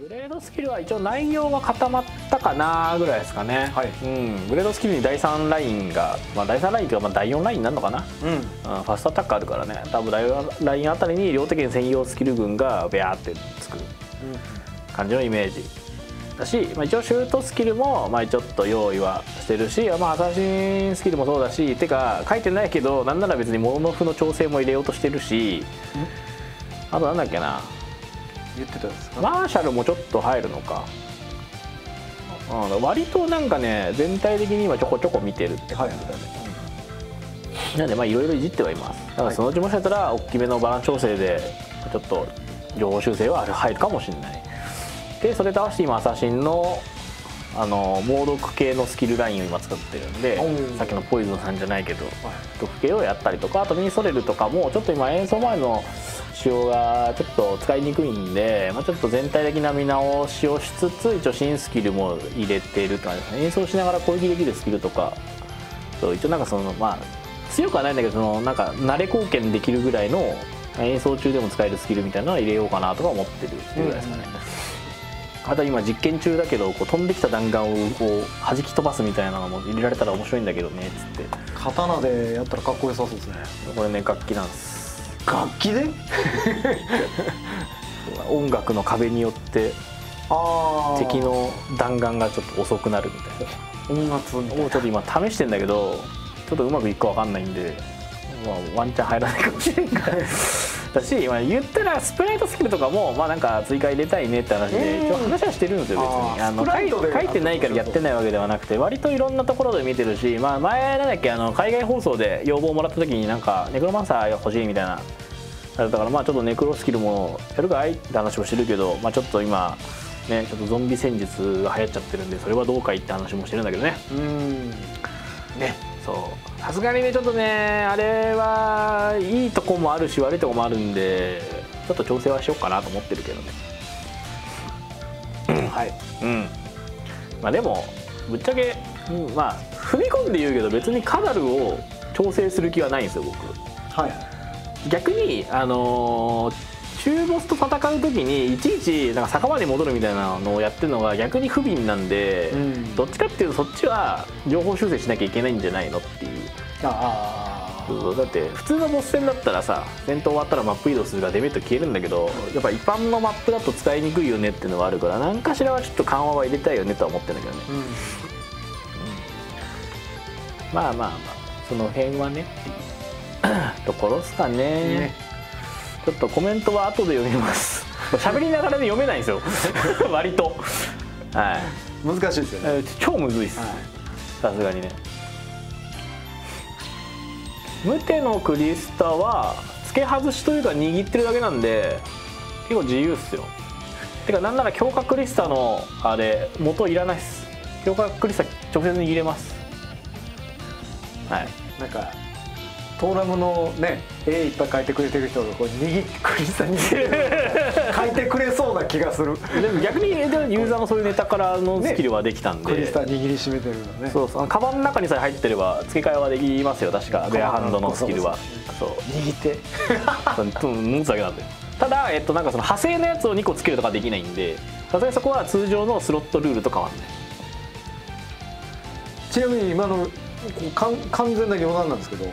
ブレードスキルは一応内容が固まったかなぐらいですかね。はい、ブレードスキルに第3ラインが、第3ラインというか第4ラインになるのかな、ファストアタックあるからね、多分第4ラインあたりに両手剣専用スキル群がビャーってつく感じのイメージだし、一応シュートスキルもちょっと用意はしてるし、アサシンスキルもそうだし、てか書いてないけどなんなら別にモノフの調整も入れようとしてるし、あとなんだっけな、言ってたんですか。マーシャルもちょっと入るのか、割となんかね全体的に今ちょこちょこ見てるって感じだね。なんでいろいろいじってはいます。だからそのうちもしかしたら大きめのバランス調整でちょっと情報修正は入るかもしれない。でそれと合わせて今アサシンの猛毒系のスキルラインを今使ってるんで、さっきのポイズンさんじゃないけど毒系をやったりとか、あとミニソレルとかもちょっと今演奏前の仕様がちょっと使いにくいんで、ちょっと全体的な見直しをしつつ一応新スキルも入れてるって感じですね。演奏しながら攻撃できるスキルとか、一応なんか強くはないんだけど、なんか慣れ貢献できるぐらいの演奏中でも使えるスキルみたいなのは入れようかなとか思ってるっていうぐらいですかね。あと今実験中だけど飛んできた弾丸を弾き飛ばすみたいなのも入れられたら面白いんだけどねっつって。刀でやったらかっこよさそうですね。これね楽器なんです。楽器で音楽の壁によって敵の弾丸がちょっと遅くなるみたいな音圧みたいなをちょっと今試してんだけど、ちょっとうまくいくか分かんないんで、ワンチャン入らないかもしれんからだし、言ったらスプライトスキルとかもなんか追加入れたいねって話で一応話はしてるんですよ。別に書いてないからやってないわけではなくて、割といろんなところで見てるし、前なんだっけ海外放送で要望もらった時になんかネクロマンサー欲しいみたいなだからちょっとネクロスキルもやるかいって話をしてるけど、ちょっと今ねちょっとゾンビ戦術が流行っちゃってるんで、それはどうかいって話もしてるんだけどね。そうさすがにねちょっとねあれはいいとこもあるし悪いとこもあるんで、ちょっと調整はしようかなと思ってるけどね。でもぶっちゃけ踏み込んで言うけど別にカダルを調整する気はないんですよ僕。逆に中ボスと戦う時にいちいちなんか坂場に戻るみたいなのをやってるのが逆に不憫なんで、どっちかっていうとそっちは情報修正しなきゃいけないんじゃないのっていう。だって普通のボス戦だったらさ、戦闘終わったらマップ移動するからデメリット消えるんだけど、やっぱ一般のマップだと使いにくいよねっていうのがあるから、何かしらはちょっと緩和は入れたいよねとは思ってるんだけどね。その辺はねっていうところですかね。ちょっとコメントは後で読みます。喋りながらで読めないんですよ割と。難しいですよね。超むずいっす、さすがにね。ムテのクリスタは付け外しというか握ってるだけなんで結構自由っすよ。てかなんなら強化クリスタのあれ元いらないっす。強化クリスタ直接握れます。なんかトーラムのね絵いっぱい描いてくれてる人がこうクリスタ握って描いてくれそうな気がする。でも逆にユーザーのそういうネタからのスキルはできたんで、クリスタ握りしめてるのね。そうカバンの中にさえ入ってれば付け替えはできますよ確か。ベアハンドのスキルは握って持つだけなんで。ただなんかその派生のやつを2個つけるとかできないんで、さすがにそこは通常のスロットルールと変わんない。ちなみに今の完全な余談なんですけど、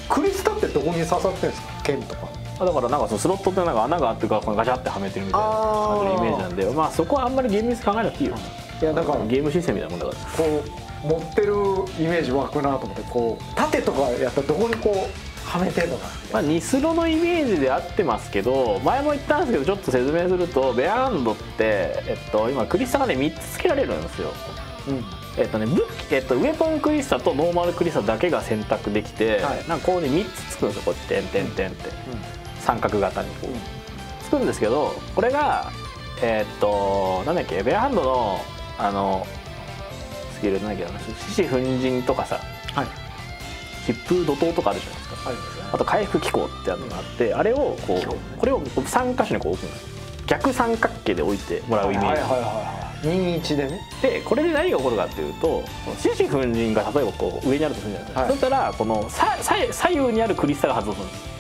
クリスタってどこに刺さってるんですか？剣とか。だからなんかそのスロットってなんか穴があってガチャってはめてるみたいな感じのイメージなんで、そこはあんまり厳密に考えなくていいよ。いやだからゲームシステムみたいなもんだからこう持ってるイメージ湧くなと思って、こう縦とかやったらどこにこうはめてんのか。ニスロのイメージで合ってますけど、前も言ったんですけどちょっと説明すると、ベアハンドって今クリスタがね3つつけられるんですよ。ウェポンクリスタとノーマルクリスタだけが選択できて、なんかこうね3つつくんですよ。こうやって点々って三角型にこうつくんですけど、これがなんだっけ、ベアハンドのスキルなんだっけ、獅子奮陣とかさ、疾風怒涛とかあるじゃないですか。あと回復機構ってやつがあって、あれをこれを3箇所にこう置くんです。逆三角形で置いてもらうイメージ。21でね。でこれで何が起こるかっていうと、獅子奮陣が例えばこう上にあるとするじゃないですか。そしたらこの左右にあるクリスタが発動するんです。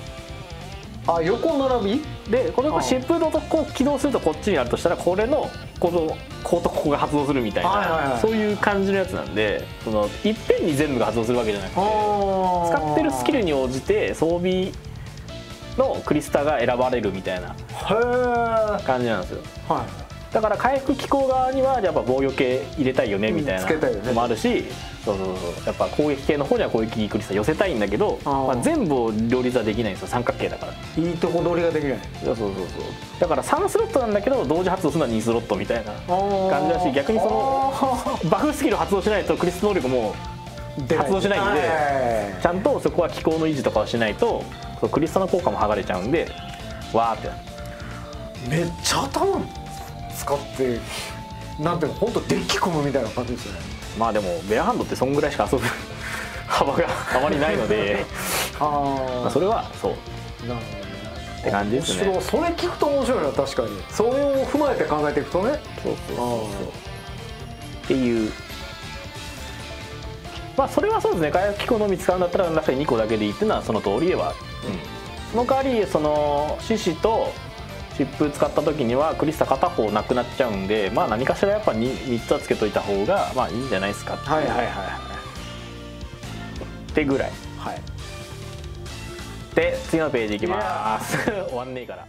横並びでこの疾風のとこ起動するとこっちにあるとしたら、これのこことここが発動するみたいな、そういう感じのやつなんで、そのいっぺんに全部が発動するわけじゃなくて、使ってるスキルに応じて装備のクリスタが選ばれるみたいな感じなんですよ。だから回復機構側にはやっぱ防御系入れたいよねみたいなのもあるし、やっぱ攻撃系の方には攻撃クリスタ寄せたいんだけど、全部を両立はできないんですよ、三角形だから。いいとこ取りができない。だから3スロットなんだけど同時発動するのは2スロットみたいな感じだし、逆にそのバフスキル発動しないとクリスタ能力も発動しないんで、ちゃんとそこは機構の維持とかをしないとクリスタの効果も剥がれちゃうんで、わーってめっちゃ頭使ってなんていうの、本当デッキ組むみたいな感じですよね。まあでもベアハンドってそんぐらいしか遊ぶ幅があまりないのでまあそれはそうって感じですね。それ聞くと面白いな、確かに。それを踏まえて考えていくとね。っていう、まあそれはそうですね。回復機構のみ使うんだったら中に2個だけでいいっていうのはその通りでは、その代わりその獅子と疾風使った時にはクリスタ片方なくなっちゃうんで、まあ何かしらやっぱ 3つはつけといた方がまあいいんじゃないですかってぐらい。で次のページいきます。終わんねえから。